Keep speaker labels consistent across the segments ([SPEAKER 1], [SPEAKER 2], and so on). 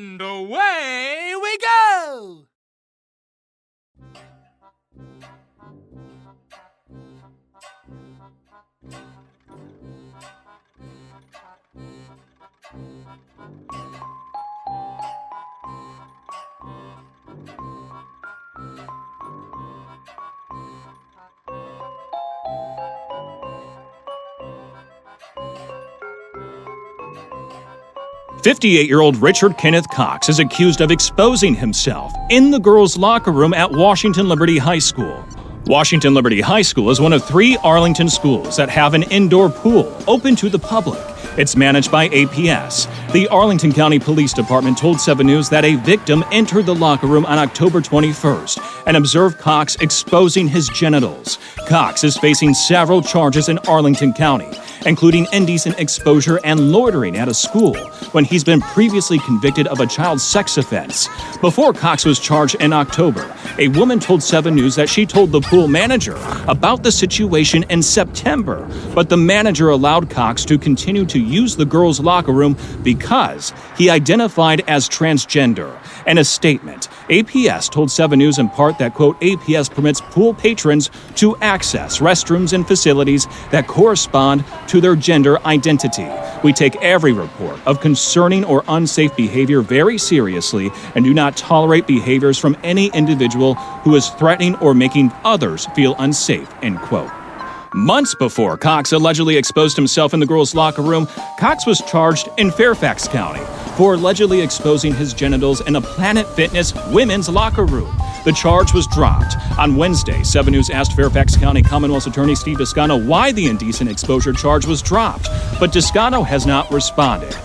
[SPEAKER 1] And away we go!
[SPEAKER 2] "58-year-old Richard Kenneth Cox is accused of exposing himself in the girls' locker room at Washington Liberty High School. Washington Liberty High School is one of 3 Arlington schools that have an indoor pool open to the public. It's managed by APS. The Arlington County Police Department told 7 News that a victim entered the locker room on October 21st and observed Cox exposing his genitals. Cox is facing several charges in Arlington County, including indecent exposure and loitering at a school, when he's been previously convicted of a child sex offense. Before Cox was charged in October, a woman told 7 News that she told the pool manager about the situation in September, but the manager allowed Cox to continue to use the girls' locker room because he identified as transgender. In a statement, APS told 7 News in part that, quote, APS permits pool patrons to access restrooms and facilities that correspond to their gender identity. We take every report of concerning or unsafe behavior very seriously and do not tolerate behaviors from any individual who is threatening or making others feel unsafe, end quote. Months before Cox allegedly exposed himself in the girls' locker room, Cox was charged in Fairfax County for allegedly exposing his genitals in a Planet Fitness women's locker room. The charge was dropped. On Wednesday, 7 News asked Fairfax County Commonwealth's Attorney Steve Descano why the indecent exposure charge was dropped, but Descano has not responded.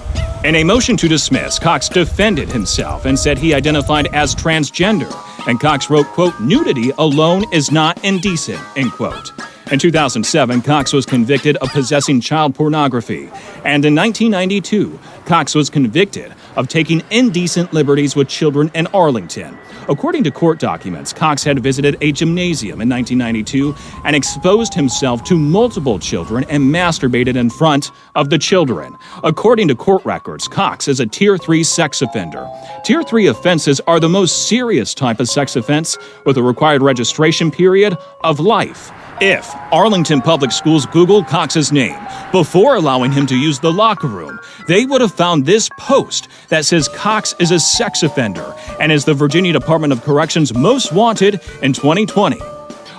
[SPEAKER 2] In a motion to dismiss, Cox defended himself and said he identified as transgender, and Cox wrote, quote, nudity alone is not indecent, end quote. In 2007, Cox was convicted of possessing child pornography, and in 1992, Cox was convicted of taking indecent liberties with children in Arlington. According to court documents, Cox had visited a gymnasium in 1992 and exposed himself to multiple children and masturbated in front of the children. According to court records, Cox is a Tier 3 sex offender. Tier 3 offenses are the most serious type of sex offense with a required registration period of life. If Arlington Public Schools Googled Cox's name before allowing him to use the locker room, they would have found this post that says Cox is a sex offender and is the Virginia Department of Corrections most wanted in 2020.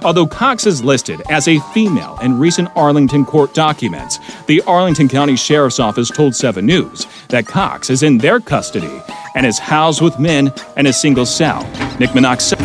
[SPEAKER 2] Although Cox is listed as a female in recent Arlington court documents, the Arlington County Sheriff's Office told 7 News that Cox is in their custody and is housed with men in a single cell. Nick Minock said,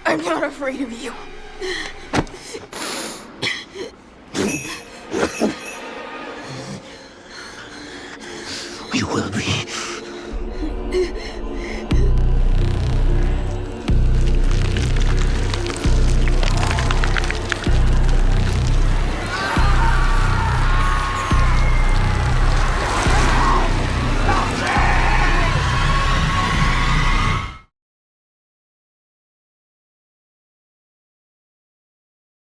[SPEAKER 3] I'm not afraid of you. You will be.